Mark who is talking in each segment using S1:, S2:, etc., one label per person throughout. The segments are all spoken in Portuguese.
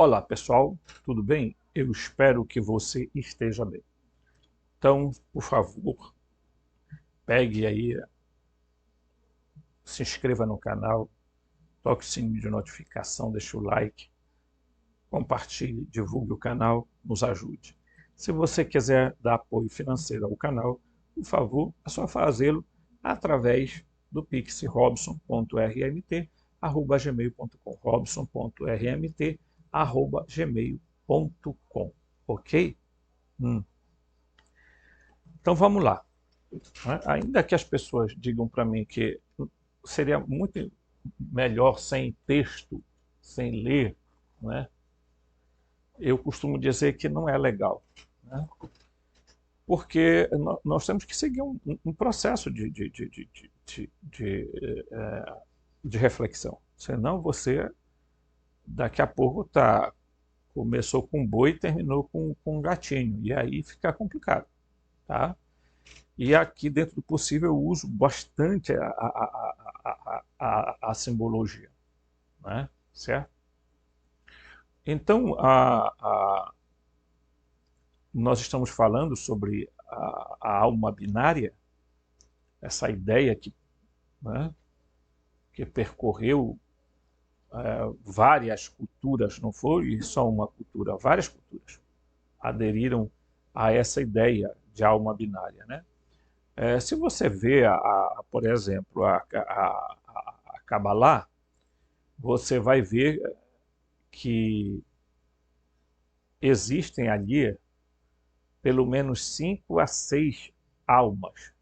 S1: Olá pessoal, tudo bem? Eu espero que você esteja bem. Então, por favor, pegue aí, se inscreva no canal, toque o sininho de notificação, deixe o like, compartilhe, divulgue o canal, nos ajude. Se você quiser dar apoio financeiro ao canal, por favor, é só fazê-lo através do Pix robson.rmt@gmail.com, robson.rmt@gmail.com, ok? Então vamos lá. Ainda que as pessoas digam para mim que seria muito melhor sem texto, sem ler, né? Eu costumo dizer que não é legal, né? Porque nós temos que seguir um processo de reflexão. Senão você, daqui a pouco, começou com boi e terminou com um gatinho. E aí fica complicado. Tá? E aqui, dentro do possível, eu uso bastante a simbologia. Né? Certo? Então, nós estamos falando sobre a alma binária, essa ideia né, que percorreu várias culturas, não foi só uma cultura, várias culturas aderiram a essa ideia de alma binária. Né? Se você vê, por exemplo, a Kabbalah, você vai ver que existem ali pelo menos 5 a 6 almas.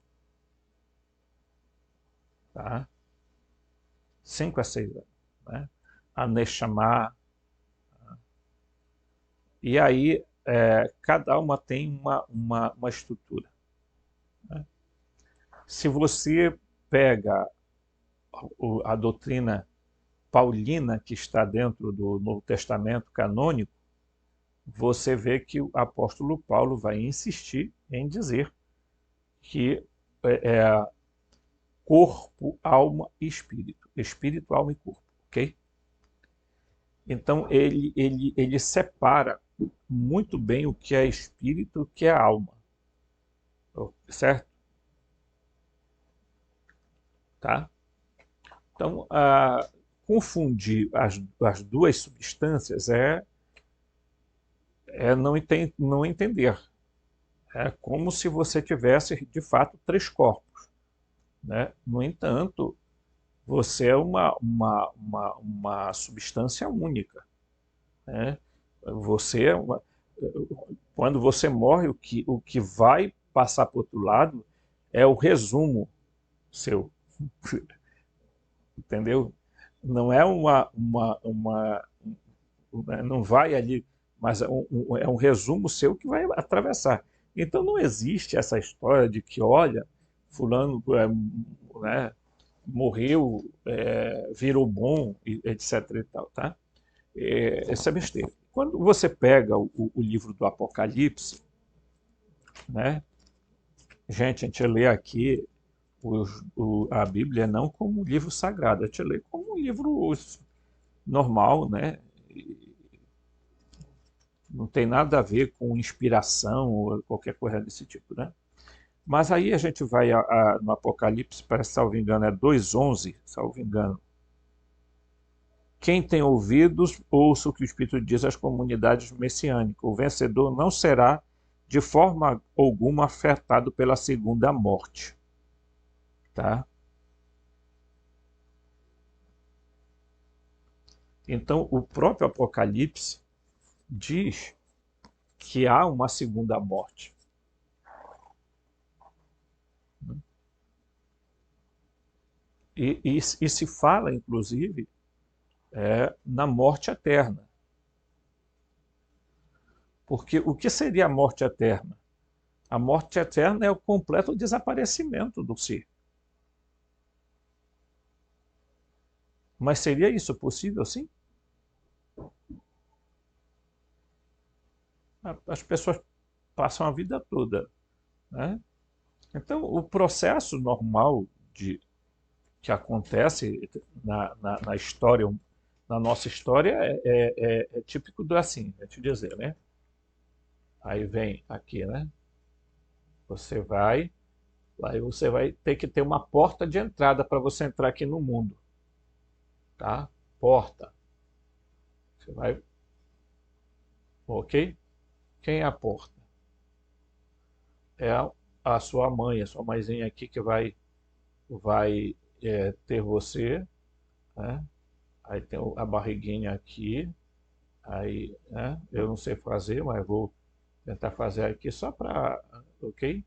S1: Tá? 5 a 6 almas. Né? A Neshama. E aí, cada alma tem uma estrutura. Né? Se você pega a doutrina paulina que está dentro do Novo Testamento canônico, você vê que o apóstolo Paulo vai insistir em dizer que corpo, alma e espírito. Espírito, alma e corpo. Ok? Então, ele separa muito bem o que é espírito e o que é alma. Certo? Tá? Então, confundir as duas substâncias é não entender. É como se você tivesse, de fato, 3 corpos. Né? No entanto, você é uma substância única. Né? Você quando você morre, o que vai passar para o outro lado é o resumo seu. Entendeu? Não é não vai ali, mas é um resumo seu que vai atravessar. Então não existe essa história de que, olha, fulano né, morreu, virou bom, etc. E tal, tá? Essa é besteira. Quando você pega o livro do Apocalipse, né, gente, a gente lê aqui a Bíblia não como um livro sagrado, a gente lê como um livro normal, né? Não tem nada a ver com inspiração ou qualquer coisa desse tipo, né? Mas aí a gente vai no Apocalipse, parece, salvo engano, é 2:11, salvo engano. Quem tem ouvidos, ouça o que o Espírito diz às comunidades messiânicas. O vencedor não será de forma alguma afetado pela segunda morte. Tá? Então, o próprio Apocalipse diz que há uma segunda morte. E se fala, inclusive, na morte eterna. Porque o que seria a morte eterna? A morte eterna é o completo desaparecimento do ser. Mas seria isso possível, sim? As pessoas passam a vida toda. Né? Então, o processo normal que acontece na história na nossa história é típico do assim, é te dizer, né? Aí vem aqui, né? Você vai, aí você vai ter que ter uma porta de entrada para você entrar aqui no mundo, tá? Porta. Você vai, ok? Quem é a porta? É a sua mãe, a sua mãezinha aqui que vai ter você, né? Aí tem a barriguinha aqui, aí, né? Eu não sei fazer, mas vou tentar fazer aqui só para, ok?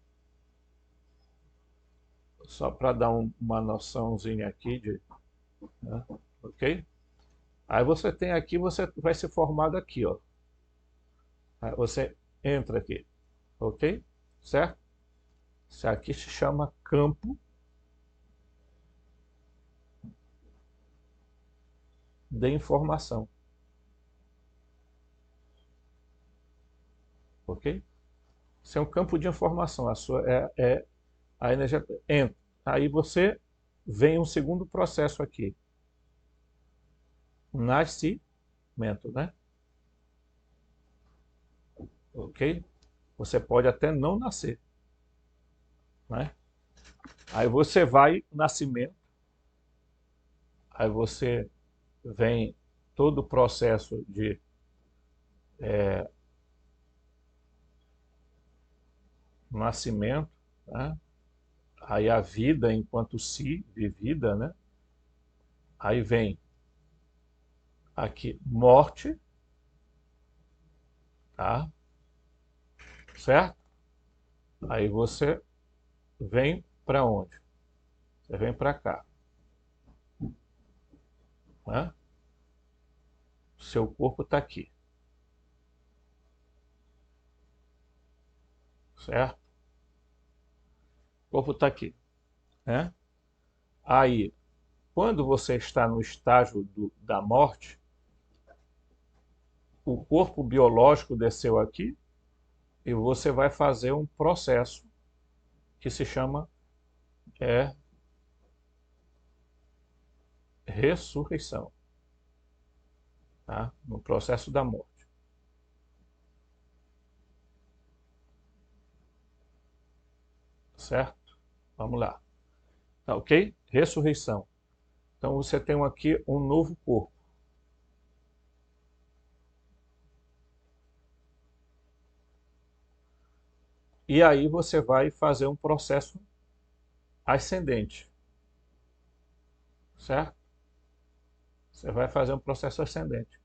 S1: Só para dar uma noçãozinha aqui de, né? Ok? Aí você tem aqui, você vai ser formado aqui, ó. Aí você entra aqui, ok? Certo? Isso aqui se chama campo de informação, ok? Isso é um campo de informação, a sua a energia entra. Aí você vem um segundo processo aqui, nascimento, né? Ok? Você pode até não nascer, né? Aí você vai, nascimento, aí você vem todo o processo de nascimento, né? Aí a vida enquanto si, vivida, né? Aí vem aqui morte, tá? Certo? Aí você vem para onde? Você vem para cá, né? Seu corpo está aqui, certo? O corpo está aqui, né? Aí, quando você está no estágio da morte, o corpo biológico desceu aqui e você vai fazer um processo que se chama é, ressurreição, tá? No processo da morte, certo? Vamos lá, tá ok? Ressurreição. Então você tem aqui um novo corpo. E aí você vai fazer um processo ascendente, certo? Você vai fazer um processo ascendente.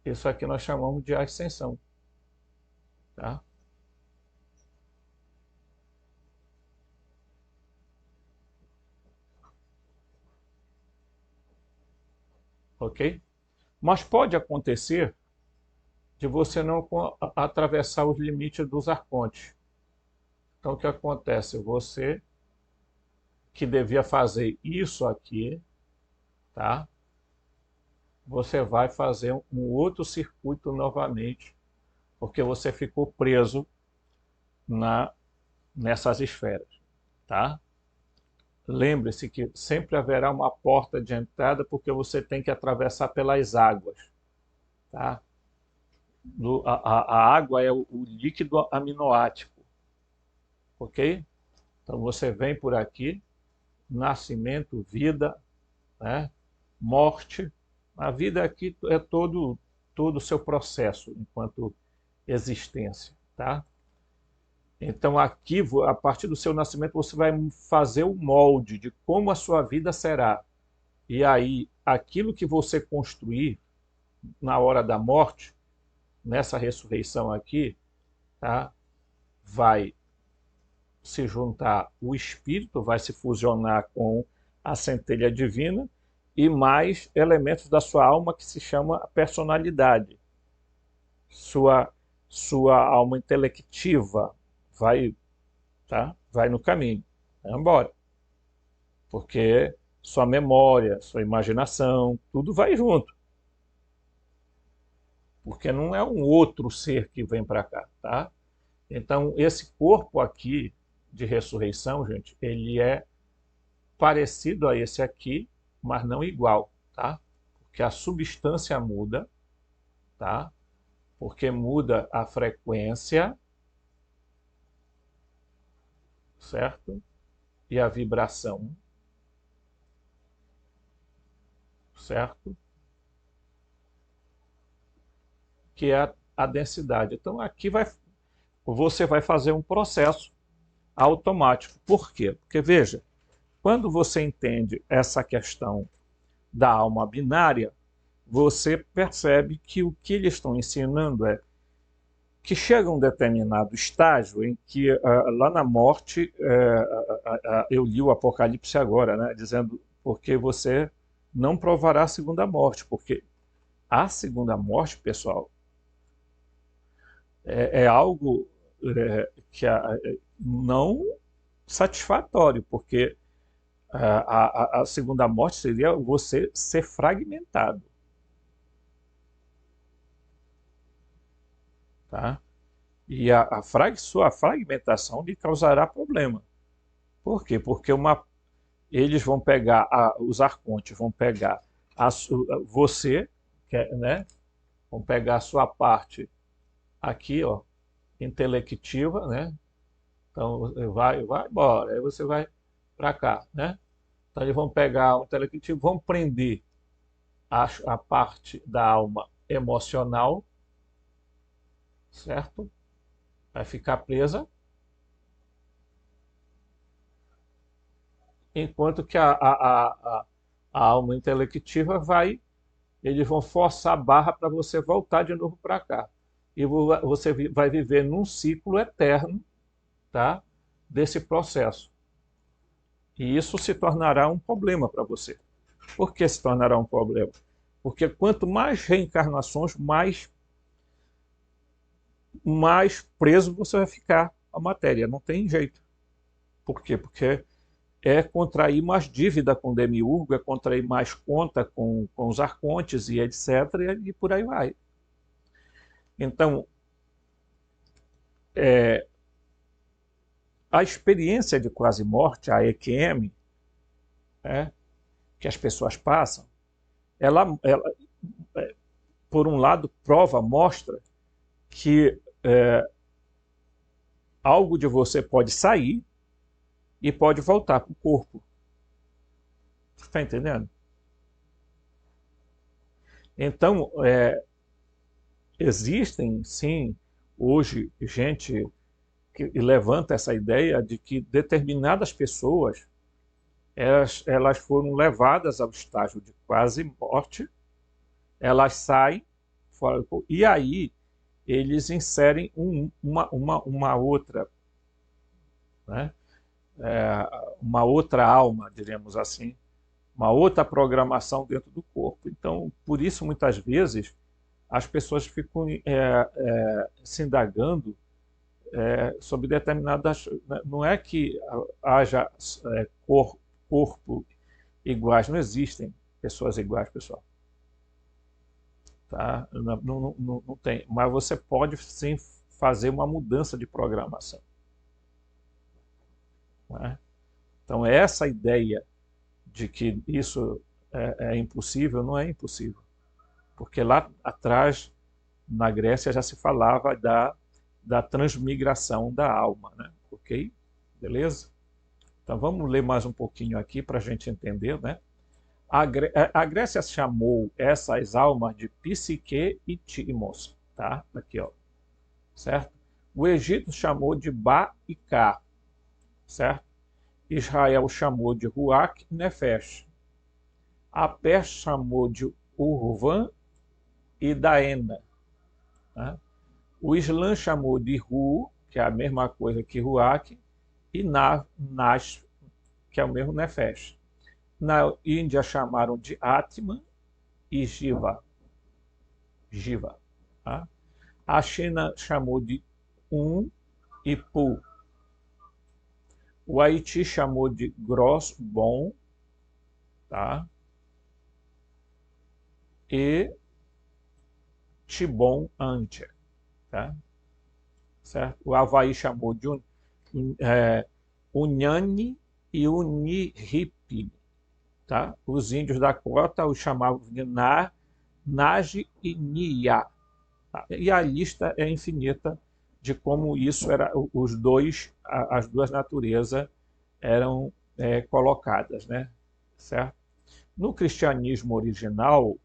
S1: Isso aqui nós chamamos de ascensão, tá? Ok? Mas pode acontecer de você não atravessar os limites dos arcontes. Então o que acontece? Você que devia fazer isso aqui, tá? Você vai fazer um outro circuito novamente, porque você ficou preso nessas esferas, tá? Lembre-se que sempre haverá uma porta de entrada porque você tem que atravessar pelas águas, tá? A água é o líquido aminoático, ok? Então você vem por aqui, nascimento, vida, né? Morte. A vida aqui é todo o seu processo enquanto existência, tá? Então aqui, a partir do seu nascimento, você vai fazer o molde de como a sua vida será. E aí, aquilo que você construir na hora da morte, nessa ressurreição aqui, tá? Vai se juntar o espírito, vai se fusionar com a centelha divina e mais elementos da sua alma que se chama personalidade. Sua, sua alma intelectiva vai, tá? Vai no caminho, vai embora. Porque sua memória, sua imaginação, tudo vai junto. Porque não é um outro ser que vem para cá, tá? Então, esse corpo aqui de ressurreição, gente, ele é parecido a esse aqui, mas não igual, tá? porque a substância muda, tá? Porque muda a frequência, certo? E a vibração, certo? Que é a densidade. Então aqui você vai fazer um processo automático. Por quê? Porque veja, quando você entende essa questão da alma binária, você percebe que o que eles estão ensinando é que chega um determinado estágio em que lá na morte, eu li o Apocalipse agora, né, dizendo porque você não provará a segunda morte, porque a segunda morte, pessoal, é algo que não satisfatório, porque a segunda morte seria você ser fragmentado, tá? E sua fragmentação lhe causará problema. Por quê? Porque eles vão pegar, os arcontes vão pegar você, né? Vão pegar a sua parte aqui, ó, intelectiva, né? Então vai embora, aí você vai para cá, né? Então eles vão pegar o intelectivo, vão prender a parte da alma emocional, certo? Vai ficar presa, enquanto que a alma intelectiva eles vão forçar a barra para você voltar de novo para cá. E você vai viver num ciclo eterno, tá? Desse processo. E isso se tornará um problema para você. Por que se tornará um problema? Porque quanto mais reencarnações, mais preso você vai ficar à matéria. Não tem jeito. Por quê? Porque é contrair mais dívida com o demiurgo, é contrair mais conta com os arcontes e etc. E por aí vai. Então, a experiência de quase morte, a EQM, que as pessoas passam, ela, por um lado, mostra que algo de você pode sair e pode voltar para o corpo. Você está entendendo? Então, existem, sim, hoje, gente que levanta essa ideia de que determinadas pessoas elas foram levadas ao estágio de quase morte, elas saem fora, e aí eles inserem uma outra, né? Uma outra alma, diremos assim, uma outra programação dentro do corpo. Então, por isso, muitas vezes, as pessoas ficam se indagando sobre determinadas... Não é que haja corpo iguais, não existem pessoas iguais, pessoal. Tá? Não tem. Mas você pode, sim, fazer uma mudança de programação. Né? Então, essa ideia de que isso é impossível, não é impossível. Porque lá atrás, na Grécia, já se falava da transmigração da alma. Né? Ok? Beleza? Então vamos ler mais um pouquinho aqui para a gente entender. Né? A Grécia chamou essas almas de psique e timos. Tá? Aqui, ó. Certo? O Egito chamou de Ba e Ka. Certo? Israel chamou de Ruach e Nefesh. A Pérsia chamou de Urvan e Daena. Né? O Islã chamou de Ru, que é a mesma coisa que Ruach, e Nash, que é o mesmo Nefesh. Na Índia chamaram de Atman e Jiva. Tá? A China chamou de e Pu. O Haiti chamou de Gros Bon, tá? E Tibon Antia. Tá? Certo? O Havaí chamou de Unhani e Uniripi. tá? Os índios da cota os chamavam de Na, Nage e Nia. Tá? E a lista é infinita de como isso era, as duas naturezas eram colocadas, né? Certo? No cristianismo original,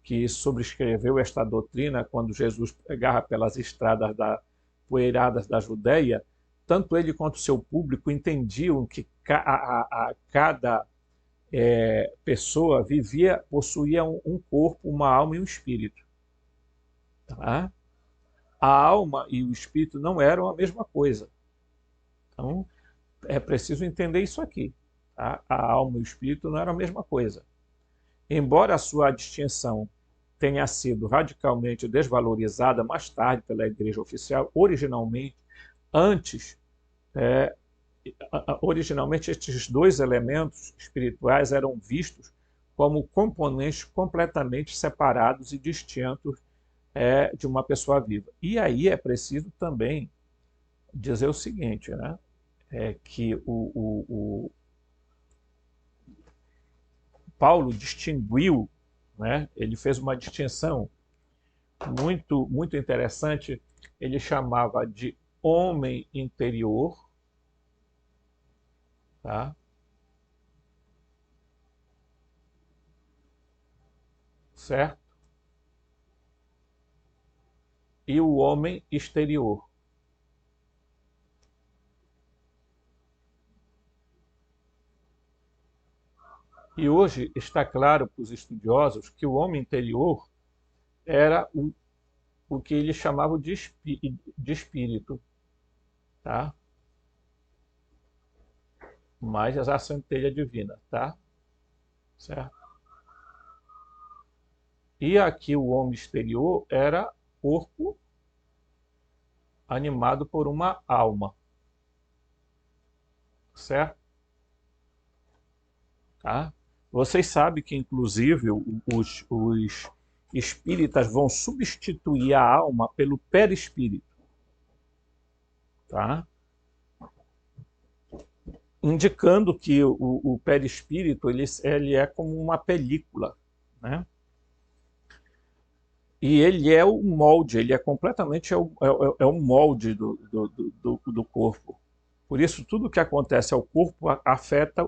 S1: que sobrescreveu esta doutrina quando Jesus pegava pelas estradas poeiradas da Judéia, tanto ele quanto o seu público entendiam que cada pessoa possuía um corpo, uma alma e um espírito. Tá? A alma e o espírito não eram a mesma coisa. Então, é preciso entender isso aqui. Tá? A alma e o espírito não eram a mesma coisa. Embora a sua distinção tenha sido radicalmente desvalorizada mais tarde pela Igreja Oficial, originalmente estes dois elementos espirituais eram vistos como componentes completamente separados e distintos de uma pessoa viva. E aí é preciso também dizer o seguinte, né? Que o Paulo distinguiu, né? Ele fez uma distinção muito, muito interessante. Ele chamava de homem interior, tá? Certo? E o homem exterior. E hoje está claro para os estudiosos que o homem interior era o que eles chamavam de espírito, tá? Mais a centelha divina, tá? Certo? E aqui o homem exterior era corpo animado por uma alma, certo? Tá? Vocês sabem que, inclusive, os espíritas vão substituir a alma pelo perispírito, tá? Indicando que o perispírito ele é como uma película, né? E ele é o molde, ele é completamente o molde do corpo. Por isso, tudo que acontece ao corpo afeta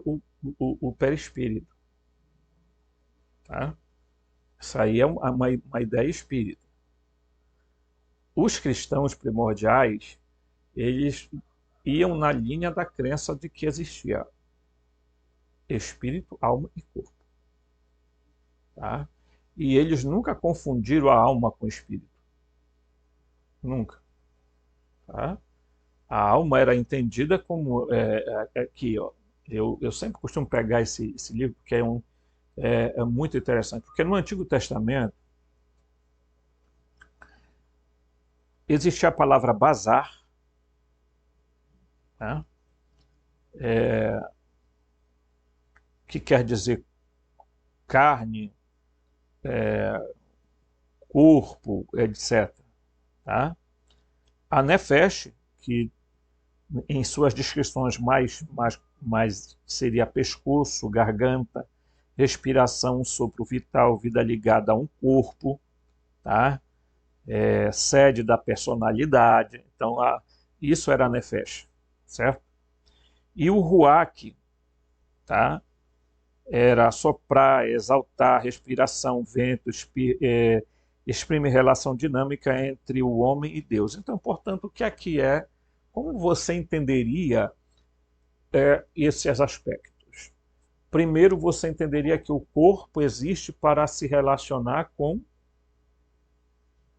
S1: o perispírito. Tá? Isso aí é uma ideia espírita. Os cristãos primordiais, eles iam na linha da crença de que existia espírito, alma e corpo. Tá? E eles nunca confundiram a alma com o espírito. Nunca. Tá? A alma era entendida como... aqui, ó, eu sempre costumo pegar esse livro, porque é muito interessante. Porque no Antigo Testamento existia a palavra bazar, né? Que quer dizer carne, corpo, etc. Tá? A Nefesh, que em suas descrições mais seria pescoço, garganta, respiração, sopro vital, vida ligada a um corpo, tá? Sede da personalidade. Então, isso era a Nefesh, certo? E o Ruach, tá? Era soprar, exaltar, respiração, vento, exprime relação dinâmica entre o homem e Deus. Então, portanto, o que aqui como você entenderia esses aspectos? Primeiro, você entenderia que o corpo existe para se relacionar com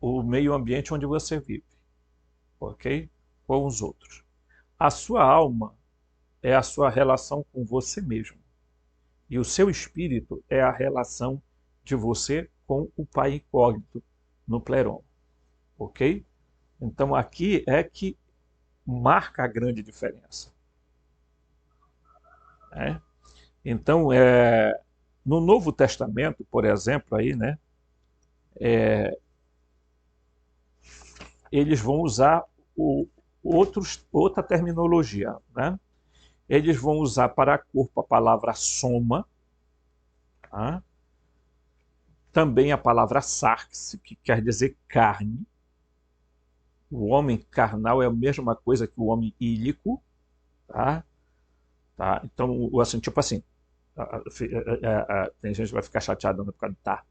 S1: o meio ambiente onde você vive, ok? Com os outros. A sua alma é a sua relação com você mesmo. E o seu espírito é a relação de você com o Pai incógnito no pleroma, ok? Então aqui é que marca a grande diferença. Né? Então, no Novo Testamento, por exemplo, aí, né, eles vão usar outra terminologia. Né? Eles vão usar para corpo a palavra soma, Tá? Também a palavra sarx, que quer dizer carne. O homem carnal é a mesma coisa que o homem ílico. Tá? Tá? Então, assim, tipo assim, tem gente que vai ficar chateada por causa do tá,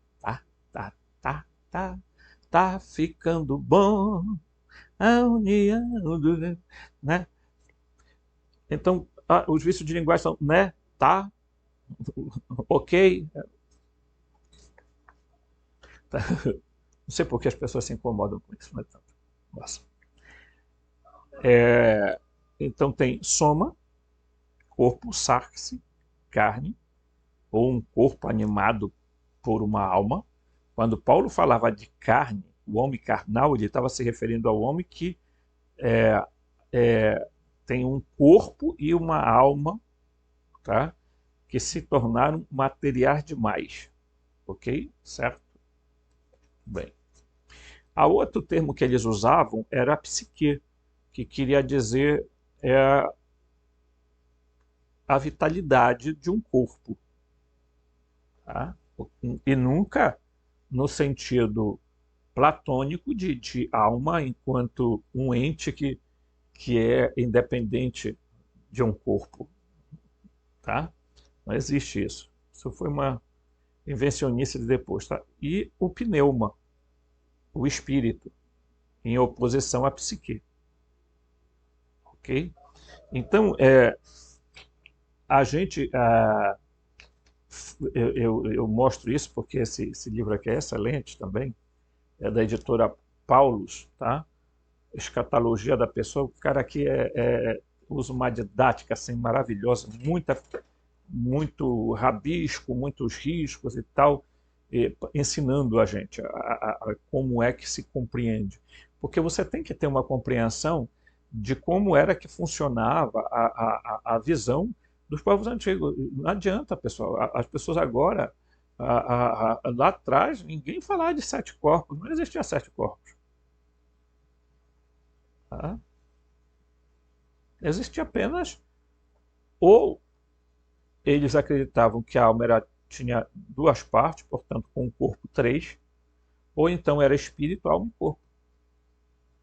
S1: tá, tá, tá ficando bom a união do, né? Então, os vícios de linguagem são, né, tá, ok. Tá. Não sei por que as pessoas se incomodam com isso, mas tanto. Nossa. Então tem soma, corpo, sarx, carne, ou um corpo animado por uma alma. Quando Paulo falava de carne, o homem carnal, ele estava se referindo ao homem que tem um corpo e uma alma, tá? Que se tornaram materiais demais. Ok? Certo? Bem. A outro termo que eles usavam era a psique, que queria dizer a vitalidade de um corpo. Tá? E nunca no sentido platônico de alma enquanto um ente que é independente de um corpo. Tá? Não existe isso. Isso foi uma invencionice de depois. Tá? E o pneuma, o espírito, em oposição à psique. Ok? Então, a gente... eu mostro isso porque esse livro aqui é excelente também, é da editora Paulus, tá? Escatologia da Pessoa. O cara aqui usa uma didática assim, maravilhosa, muito rabisco, muitos riscos e tal, ensinando a gente como é que se compreende. Porque você tem que ter uma compreensão de como era que funcionava a visão dos povos antigos. Não adianta, pessoal. As pessoas agora, lá atrás, ninguém falava de 7 corpos, não existia 7 corpos. Tá? Existia apenas, ou eles acreditavam que a alma tinha 2 partes, portanto, com o corpo 3, ou então era espírito, alma e corpo.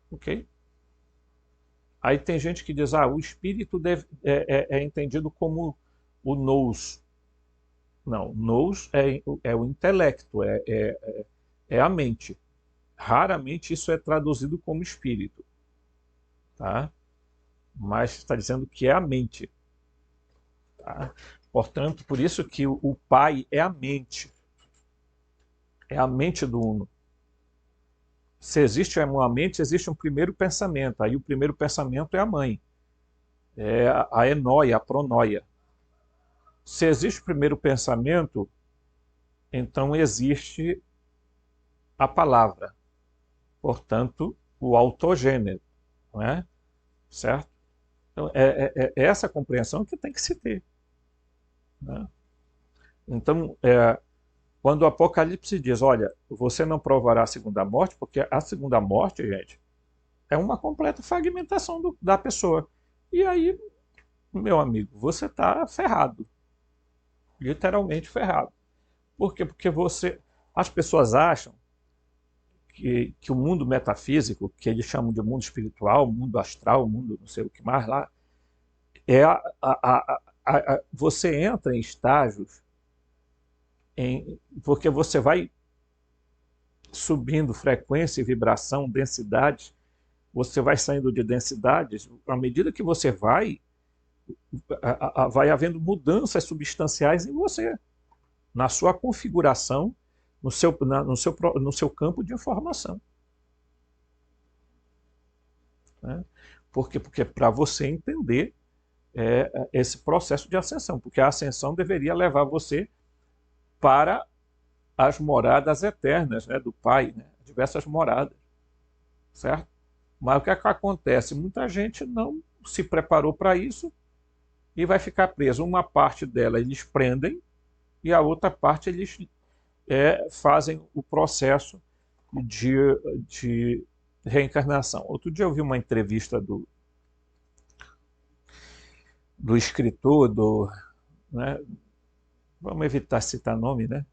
S1: Ok? Aí tem gente que diz, o espírito é entendido como o nous. Não, nous é o intelecto, é a mente. Raramente isso é traduzido como espírito. Tá? Mas está dizendo que é a mente. Tá? Portanto, por isso que o pai é a mente. É a mente do uno. Se existe uma mente, existe um primeiro pensamento. Aí o primeiro pensamento é a mãe. É a enóia, a pronóia. Se existe o primeiro pensamento, então existe a palavra. Portanto, o autogênero. Não é? Certo? Então, é essa compreensão que tem que se ter. Né? Então, quando o Apocalipse diz, olha, você não provará a segunda morte, porque a segunda morte, gente, é uma completa fragmentação da pessoa. E aí, meu amigo, você está ferrado. Literalmente ferrado. Por quê? Porque as pessoas acham que o mundo metafísico, que eles chamam de mundo espiritual, mundo astral, mundo não sei o que mais lá, você entra em estágios porque você vai subindo frequência e vibração, densidades, você vai saindo de densidades, à medida que você vai havendo mudanças substanciais em você, na sua configuração, no seu campo de informação. Né? Por quê? Porque para você entender esse processo de ascensão, porque a ascensão deveria levar você para as moradas eternas, né, do Pai, né, diversas moradas, certo? Mas o que acontece? Muita gente não se preparou para isso e vai ficar preso. Uma parte dela eles prendem e a outra parte eles fazem o processo de reencarnação. Outro dia eu vi uma entrevista do escritor, né, vamos evitar citar nome, né?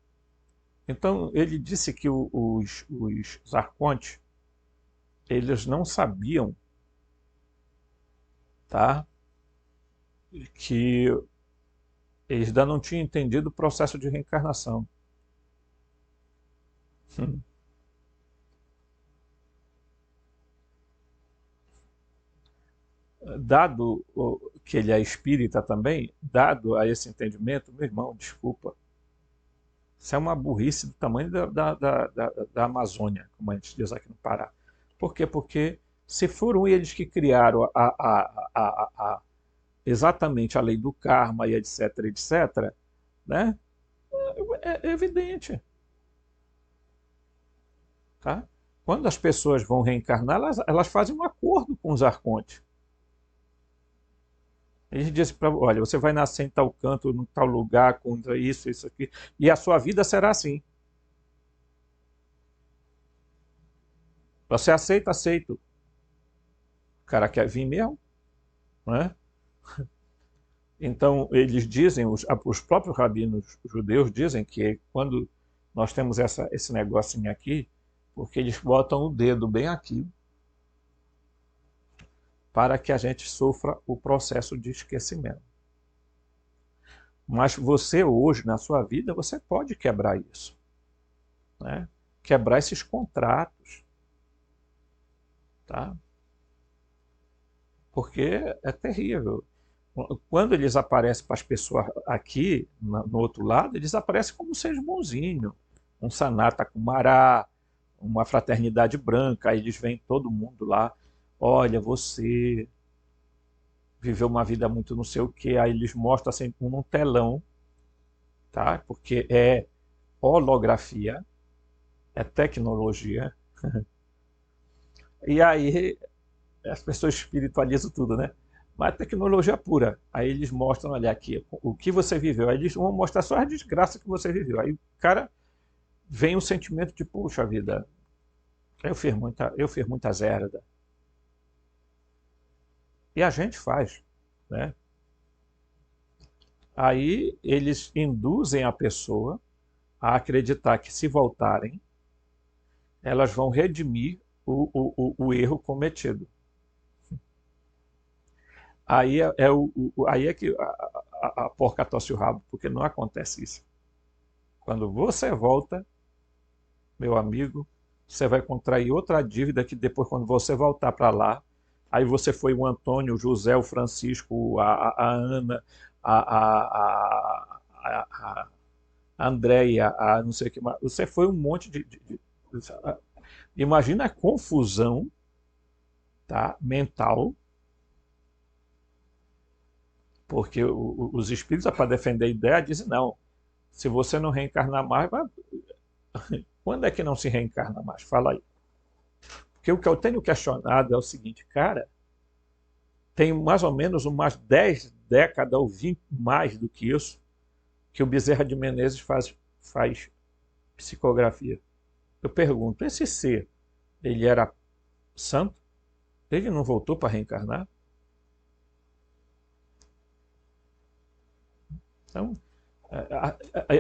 S1: Então, ele disse que os arcontes, eles não sabiam, tá? Que eles ainda não tinham entendido o processo de reencarnação. Dado que ele é espírita também, dado a esse entendimento, meu irmão, desculpa, isso é uma burrice do tamanho da Amazônia, como a gente diz aqui no Pará. Por quê? Porque se foram eles que criaram exatamente a lei do karma e etc, etc, né? É evidente. Tá? Quando as pessoas vão reencarnar, elas fazem um acordo com os arcontes. Eles dizem para, olha, você vai nascer em tal canto, em tal lugar, com isso, isso aqui, e a sua vida será assim. Você aceita? Aceito. O cara quer vir mesmo, né? Então, eles dizem, os próprios rabinos judeus dizem que quando nós temos esse negocinho aqui, porque eles botam o dedo bem aqui, para que a gente sofra o processo de esquecimento. Mas você hoje, na sua vida, você pode quebrar isso. Né? Quebrar esses contratos. Tá? Porque é terrível. Quando eles aparecem para as pessoas aqui, no outro lado, eles aparecem como seres bonzinhos. Um Sanata Kumara, uma fraternidade branca, aí eles vêm todo mundo lá. Olha, você viveu uma vida muito não sei o que, aí eles mostram assim num telão, tá? Porque é holografia, é tecnologia. E aí as pessoas espiritualizam tudo, né? Mas é tecnologia pura. Aí eles mostram, olha aqui, o que você viveu. Aí eles vão mostrar só as desgraças que você viveu. Aí o cara vem o sentimento de, puxa vida, eu fiz muita zerda. E a gente faz, né? Aí eles induzem a pessoa a acreditar que se voltarem, elas vão redimir o erro cometido. Aí é que a porca tosse o rabo, porque não acontece isso. Quando você volta, meu amigo, você vai contrair outra dívida que depois, quando você voltar para lá, aí você foi o Antônio, o José, o Francisco, a Ana, a Andréia, a não sei o que mais. Você foi um monte imagina a confusão, tá, mental, porque os espíritos, para defender a ideia, dizem, não, se você não reencarnar mais, quando é que não se reencarna mais? Fala aí. Porque o que eu tenho questionado é o seguinte, cara, tem mais ou menos umas 10 décadas ou 20 mais do que isso, que o Bezerra de Menezes faz psicografia. Eu pergunto, esse ser, ele era santo? Ele não voltou para reencarnar? Então,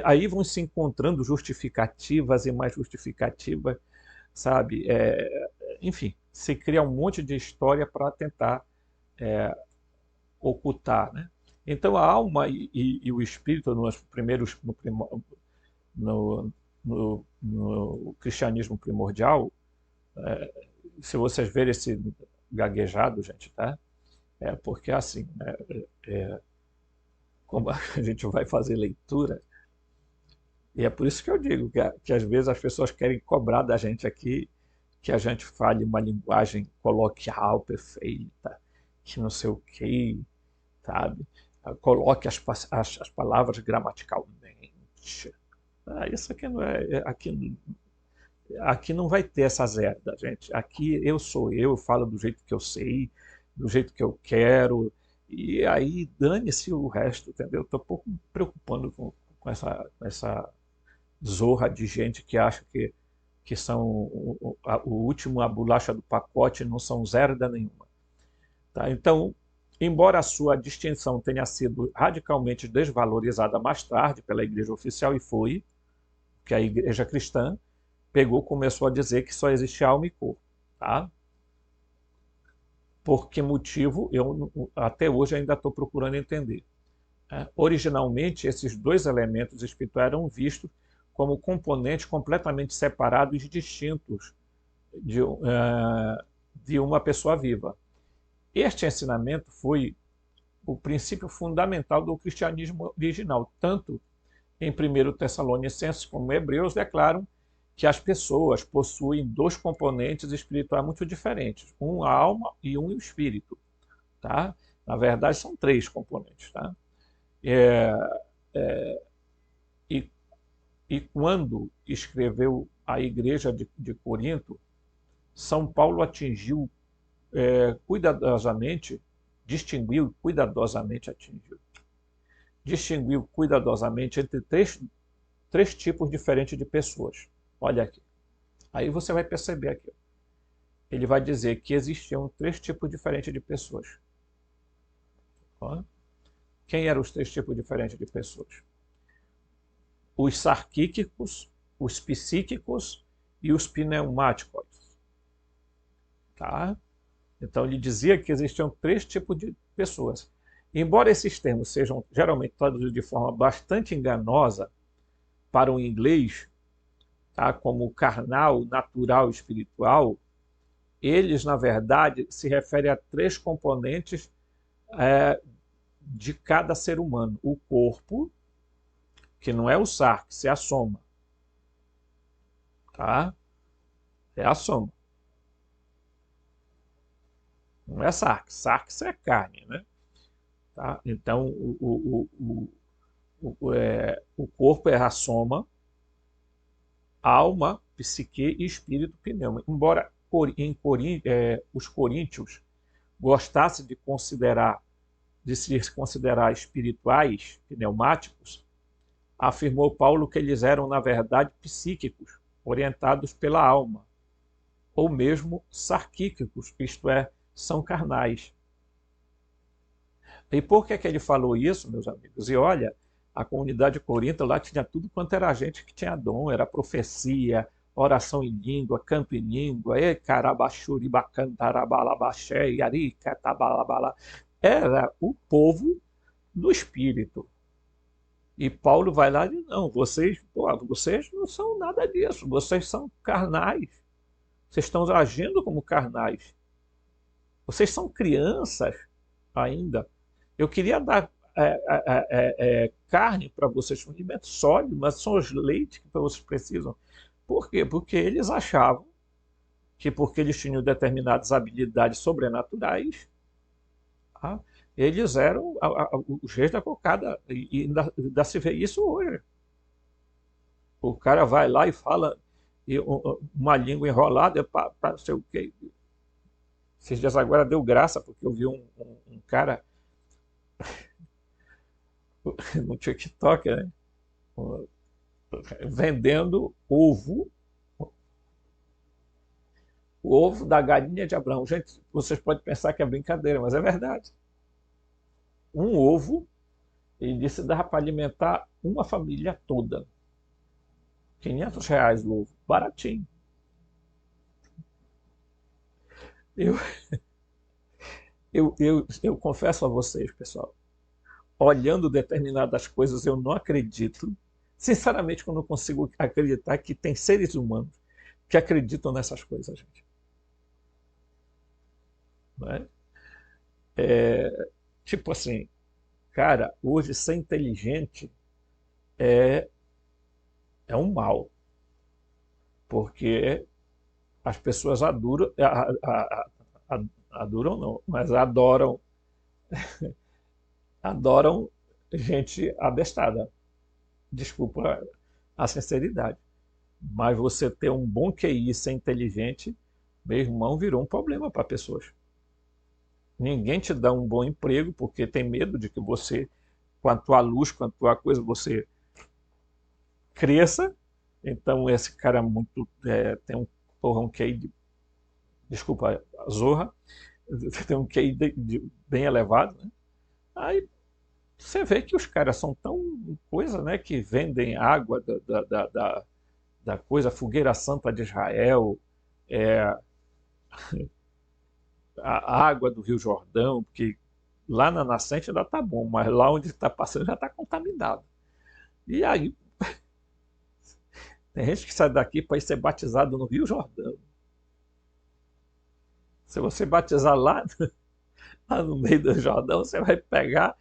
S1: aí vão se encontrando justificativas e mais justificativas, sabe? Enfim, se cria um monte de história para tentar ocultar, né? Então a alma e o espírito nos primeiros no cristianismo primordial, se vocês verem esse gaguejado, gente, tá? É porque assim, né? Como a gente vai fazer leitura, e é por isso que eu digo que às vezes as pessoas querem cobrar da gente aqui que a gente fale uma linguagem coloquial perfeita, que não sei o que, sabe? Coloque as palavras gramaticalmente. Isso aqui não é. Aqui não vai ter essa zerda, gente. Aqui eu sou eu falo do jeito que eu sei, do jeito que eu quero, e aí dane-se o resto, entendeu? Estou pouco me preocupando com essa zorra de gente que acha que são o último, a bolacha do pacote, não são zerda nenhuma. Tá? Então, embora a sua distinção tenha sido radicalmente desvalorizada mais tarde pela Igreja Oficial, e foi, que a Igreja Cristã começou a dizer que só existe alma e corpo. Tá? Por que motivo, eu até hoje ainda estou procurando entender. Originalmente, esses dois elementos espirituais eram vistos como componentes completamente separados e distintos de uma pessoa viva. Este ensinamento foi o princípio fundamental do cristianismo original, tanto em 1 Tessalonicenses como Hebreus declaram que as pessoas possuem dois componentes espirituais muito diferentes, um a alma e um o espírito. Tá? Na verdade, são três componentes. Tá? E, e quando escreveu a igreja de Corinto, São Paulo atingiu cuidadosamente, distinguiu cuidadosamente entre três tipos diferentes de pessoas. Olha aqui. Aí você vai perceber aqui. Ele vai dizer que existiam três tipos diferentes de pessoas. Ó. Quem eram os três tipos diferentes de pessoas? Os sarquíquicos, os psíquicos e os pneumáticos. Tá? Então ele dizia que existiam três tipos de pessoas. Embora esses termos sejam geralmente traduzidos de forma bastante enganosa para o inglês, tá? Como carnal, natural, espiritual, eles, na verdade, se referem a três componentes de cada ser humano. O corpo, que não é o sarx, é a soma. Tá? É a soma. Não é sarx. Sarx é carne, né? Tá? Então, o corpo é a soma, alma, psique e espírito, pneuma. Embora os coríntios gostassem de se considerar espirituais, pneumáticos, afirmou Paulo que eles eram, na verdade, psíquicos, orientados pela alma, ou mesmo sarquíquicos, isto é, são carnais. E por que ele falou isso, meus amigos? E olha, a comunidade de Corinto lá tinha tudo quanto era gente que tinha dom, era profecia, oração em língua, canto em língua, era o povo do Espírito. E Paulo vai lá e diz, não, vocês não são nada disso, vocês são carnais, vocês estão agindo como carnais, vocês são crianças ainda. Eu queria dar carne para vocês, um alimento sólido, mas são os leites que vocês precisam. Por quê? Porque eles achavam que porque eles tinham determinadas habilidades sobrenaturais, tá? Eles eram os reis da cocada, e ainda se vê isso hoje. O cara vai lá e fala uma língua enrolada para não sei o quê. Esses dias agora deu graça, porque eu vi um cara no TikTok, né? Vendendo ovo, o ovo da galinha de Abraão. Gente, vocês podem pensar que é brincadeira, mas é verdade. Um ovo, ele disse, dava para alimentar uma família toda. R$ 500 o ovo, baratinho. Eu confesso a vocês, pessoal, olhando determinadas coisas, eu não acredito. Sinceramente, eu não consigo acreditar que tem seres humanos que acreditam nessas coisas, gente. Não é? Tipo assim, cara, hoje ser inteligente é um mal, porque as pessoas adoram não, mas adoram gente abestada. Desculpa a sinceridade. Mas você ter um bom QI e ser inteligente, meu irmão, virou um problema para pessoas. Ninguém te dá um bom emprego porque tem medo de que você, com a tua luz, com a tua coisa, você cresça. Então esse cara tem um QI, desculpa, zorra. tem um QI bem elevado, né? Aí você vê que os caras são tão coisa, né, que vendem água da coisa, Fogueira Santa de Israel, é, a água do Rio Jordão, porque lá na nascente ainda tá bom, mas lá onde está passando já está contaminado. E aí tem gente que sai daqui para ir ser batizado no Rio Jordão. Se você batizar lá no meio do Jordão, você vai pegar,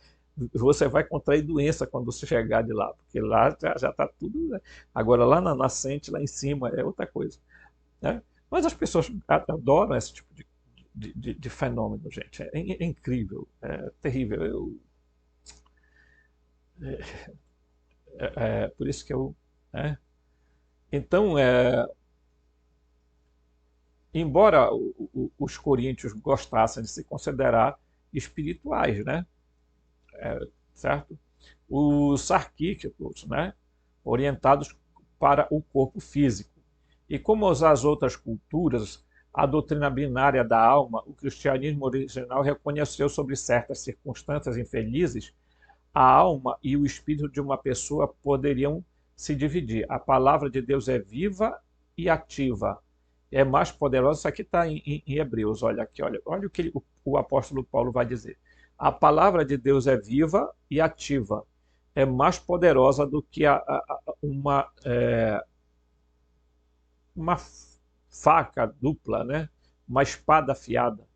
S1: você vai contrair doença quando você chegar de lá, porque lá já está tudo. Né? Agora lá na nascente, lá em cima, é outra coisa. Né? Mas as pessoas adoram esse tipo de fenômeno, gente. É incrível, é terrível. Por isso que eu. Né? Então, embora os coríntios gostassem de se considerar espirituais, né? Certo? Os sarquíticos, né? Orientados para o corpo físico. E como as outras culturas, a doutrina binária da alma, o cristianismo original reconheceu sobre certas circunstâncias infelizes, a alma e o espírito de uma pessoa poderiam se dividir. A palavra de Deus é viva e ativa. É mais poderosa. Isso aqui está em Hebreus. Olha aqui, olha o que o apóstolo Paulo vai dizer. A palavra de Deus é viva e ativa. É mais poderosa do que uma faca dupla, né? Uma espada afiada.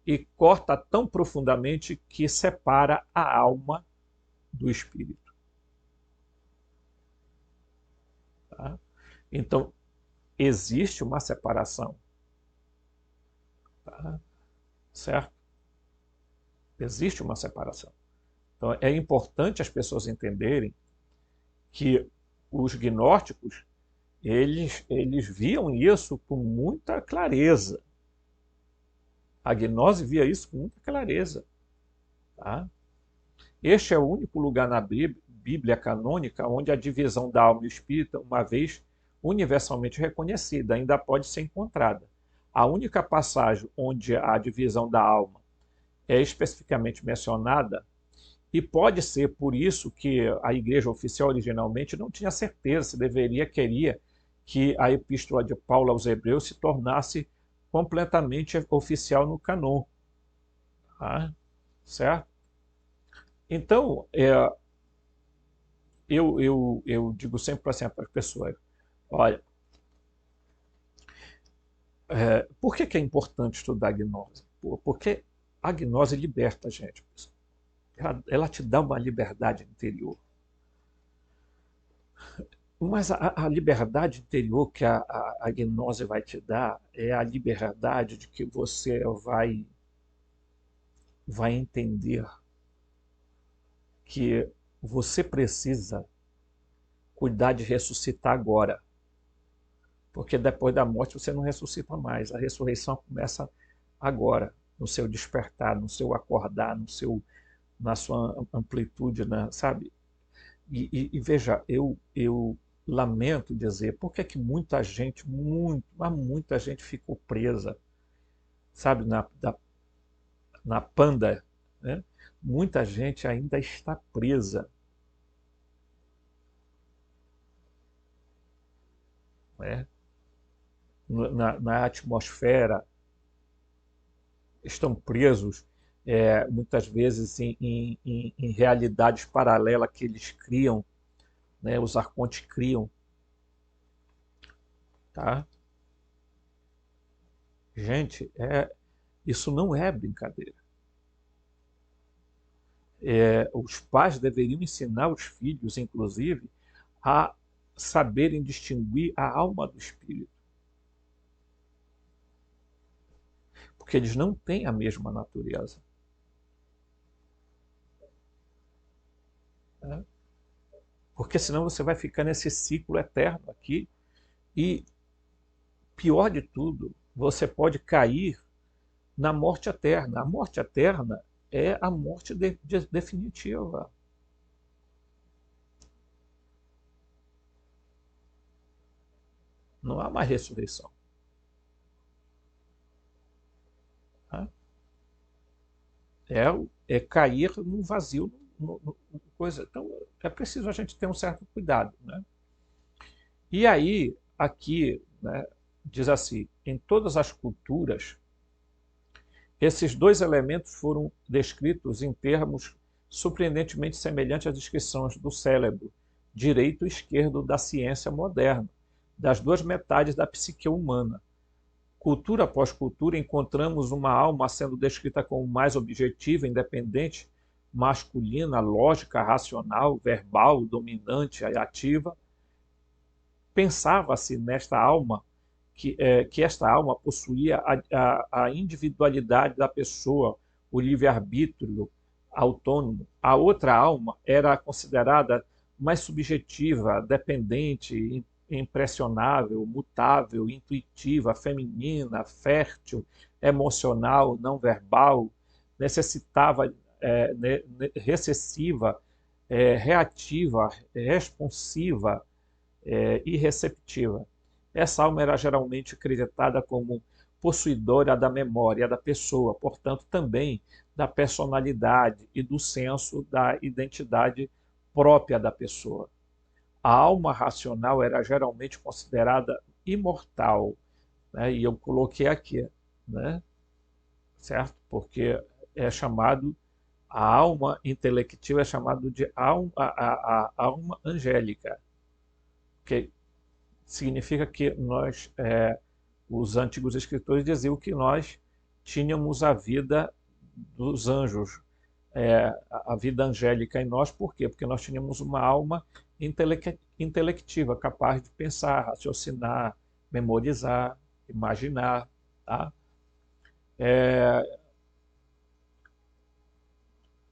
S1: E corta tão profundamente que separa a alma do espírito. Tá? Então, existe uma separação. Tá? Certo? Existe uma separação. Então, é importante as pessoas entenderem que os gnósticos, eles viam isso com muita clareza. A gnose via isso com muita clareza. Tá? Este é o único lugar na Bíblia canônica onde a divisão da alma e espírito, uma vez universalmente reconhecida, ainda pode ser encontrada. A única passagem onde a divisão da alma é especificamente mencionada, e pode ser por isso que a igreja oficial originalmente não tinha certeza se queria que a epístola de Paulo aos Hebreus se tornasse completamente oficial no canon. Tá? Certo? Então, eu digo sempre para as pessoas, olha, por que é importante estudar a gnose? Porque a gnose liberta a gente. Ela te dá uma liberdade interior. Mas a liberdade interior que a gnose vai te dar é a liberdade de que você vai entender que você precisa cuidar de ressuscitar agora. Porque depois da morte você não ressuscita mais. A ressurreição começa agora, no seu despertar, no seu acordar, na sua amplitude, né? Sabe? E veja, eu lamento dizer, por que muita gente, mas muita gente ficou presa, sabe, na panda, né? Muita gente ainda está presa, né? Na atmosfera, estão presos muitas vezes em realidades paralelas que eles criam, né? Os arcontes criam, tá? Gente, isso não é brincadeira. Os pais deveriam ensinar os filhos, inclusive, a saberem distinguir a alma do espírito, porque eles não têm a mesma natureza. Né? Porque senão você vai ficar nesse ciclo eterno aqui e, pior de tudo, você pode cair na morte eterna. A morte eterna é a morte definitiva. Não há mais ressurreição. Tá? é cair no vazio, coisa. Então, é preciso a gente ter um certo cuidado, né? E aí, aqui, né, diz assim, em todas as culturas, esses dois elementos foram descritos em termos surpreendentemente semelhantes às descrições do cérebro direito e esquerdo da ciência moderna, das duas metades da psique humana. Cultura após cultura, encontramos uma alma sendo descrita como mais objetiva, independente, masculina, lógica, racional, verbal, dominante, ativa. Pensava-se nesta alma que esta alma possuía a individualidade da pessoa, o livre-arbítrio autônomo. A outra alma era considerada mais subjetiva, dependente, impressionável, mutável, intuitiva, feminina, fértil, emocional, não verbal, necessitava, recessiva, reativa, responsiva e receptiva. Essa alma era geralmente acreditada como possuidora da memória da pessoa, portanto, também da personalidade e do senso da identidade própria da pessoa. A alma racional era geralmente considerada imortal, né? E eu coloquei aqui, né? Certo? Porque é chamado, a alma intelectiva é chamado de a alma angélica, que significa que nós, os antigos escritores diziam que nós tínhamos a vida dos anjos, a vida angélica em nós. Por quê? Porque nós tínhamos uma alma intelectiva, capaz de pensar, raciocinar, memorizar, imaginar. Tá?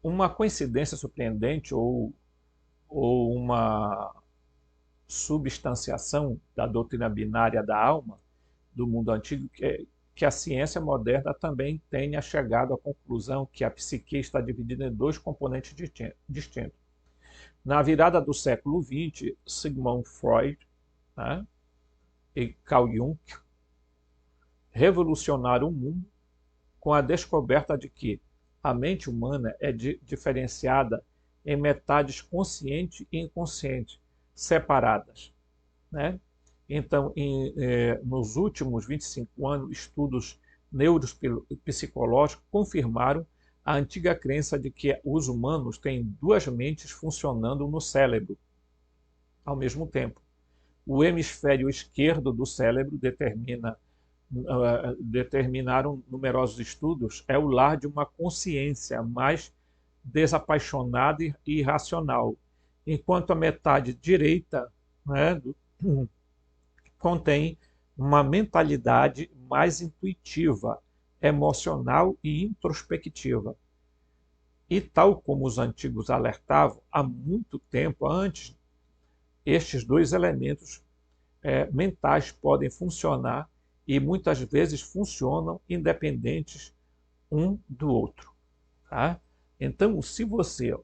S1: Uma coincidência surpreendente ou uma substanciação da doutrina binária da alma do mundo antigo, que a ciência moderna também tenha chegado à conclusão que a psique está dividida em dois componentes distintos. Na virada do século XX, Sigmund Freud, né, e Carl Jung revolucionaram o mundo com a descoberta de que a mente humana é diferenciada em metades consciente e inconsciente, separadas, né? Então, nos últimos 25 anos, estudos neuropsicológicos confirmaram a antiga crença de que os humanos têm duas mentes funcionando no cérebro ao mesmo tempo. O hemisfério esquerdo do cérebro, determinaram numerosos estudos, é o lar de uma consciência mais desapaixonada e racional, enquanto a metade direita, né, contém uma mentalidade mais intuitiva, emocional e introspectiva. E tal como os antigos alertavam, há muito tempo antes, estes dois elementos mentais podem funcionar e muitas vezes funcionam independentes um do outro. Tá? Então, se você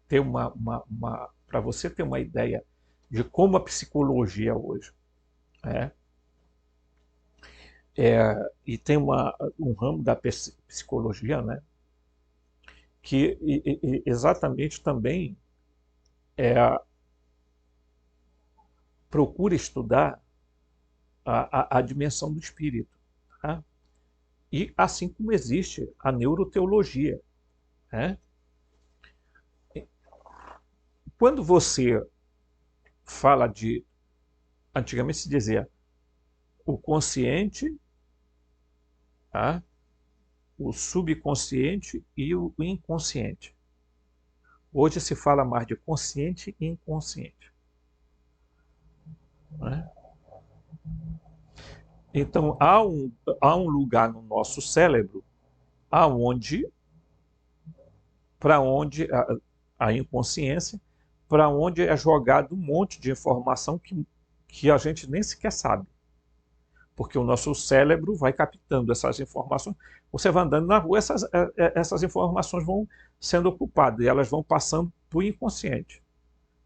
S1: ter para você ter uma ideia de como a psicologia hoje e tem um ramo da psicologia, né, que exatamente também procura estudar a dimensão do espírito. Tá? E assim como existe a neuroteologia. Né? Quando você fala de... Antigamente se dizia o consciente, tá? O subconsciente e o inconsciente. Hoje se fala mais de consciente e inconsciente. Né? Então, há um lugar no nosso cérebro para onde a inconsciência, para onde é jogado um monte de informação que a gente nem sequer sabe. Porque o nosso cérebro vai captando essas informações. Você vai andando na rua, essas informações vão sendo ocupadas e elas vão passando para o inconsciente.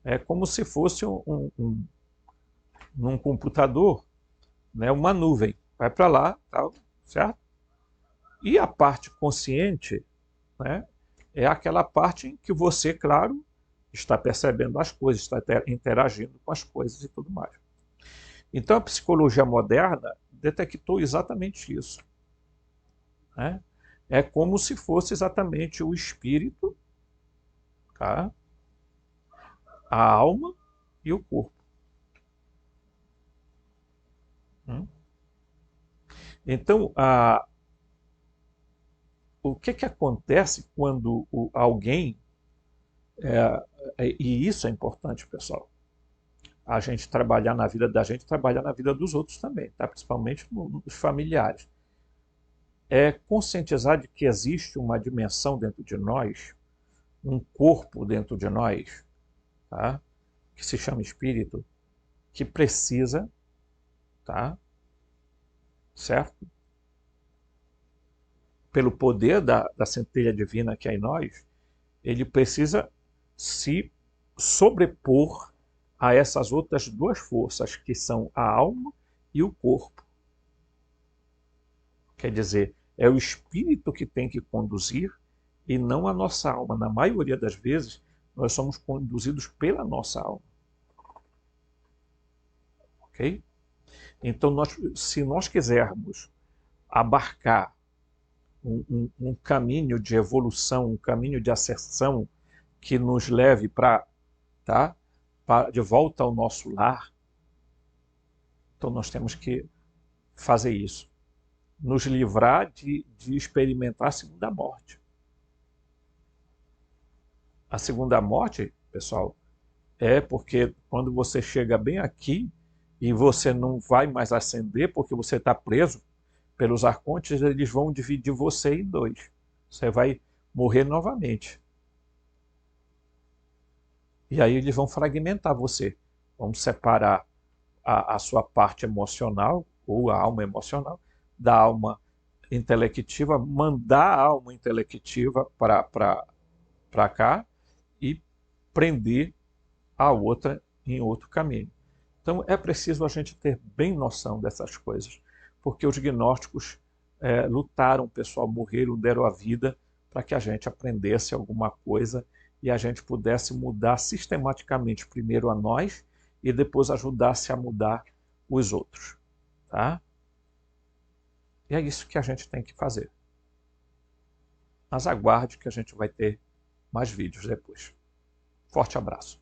S1: É como se fosse num computador, né, uma nuvem. Vai para lá, tal, certo? E a parte consciente, né, é aquela parte em que você, claro, está percebendo as coisas, está interagindo com as coisas e tudo mais. Então a psicologia moderna detectou exatamente isso, né? É como se fosse exatamente o espírito, tá? A alma e o corpo. Hum? Então, o que acontece quando alguém, e isso é importante, pessoal, a gente trabalhar na vida da gente, trabalhar na vida dos outros também, tá? Principalmente nos familiares. É conscientizar de que existe uma dimensão dentro de nós, um corpo dentro de nós, tá? Que se chama espírito, que precisa, tá? Certo? Pelo poder da centelha divina que é em nós, ele precisa se sobrepor a essas outras duas forças, que são a alma e o corpo. Quer dizer, é o espírito que tem que conduzir e não a nossa alma. Na maioria das vezes, nós somos conduzidos pela nossa alma. Ok? Então, se nós quisermos abarcar um caminho de evolução, um caminho de ascensão que nos leve tá, de volta ao nosso lar, então nós temos que fazer isso. Nos livrar de experimentar a segunda morte. A segunda morte, pessoal, é porque quando você chega bem aqui e você não vai mais ascender porque você está preso pelos arcontes, eles vão dividir você em dois. Você vai morrer novamente. E aí eles vão fragmentar você. Vão separar a sua parte emocional, ou a alma emocional, da alma intelectiva, mandar a alma intelectiva para cá e prender a outra em outro caminho. Então é preciso a gente ter bem noção dessas coisas, porque os gnósticos lutaram, pessoal, morreram, deram a vida para que a gente aprendesse alguma coisa e a gente pudesse mudar sistematicamente primeiro a nós e depois ajudasse a mudar os outros. Tá? E é isso que a gente tem que fazer. Mas aguarde que a gente vai ter mais vídeos depois. Forte abraço.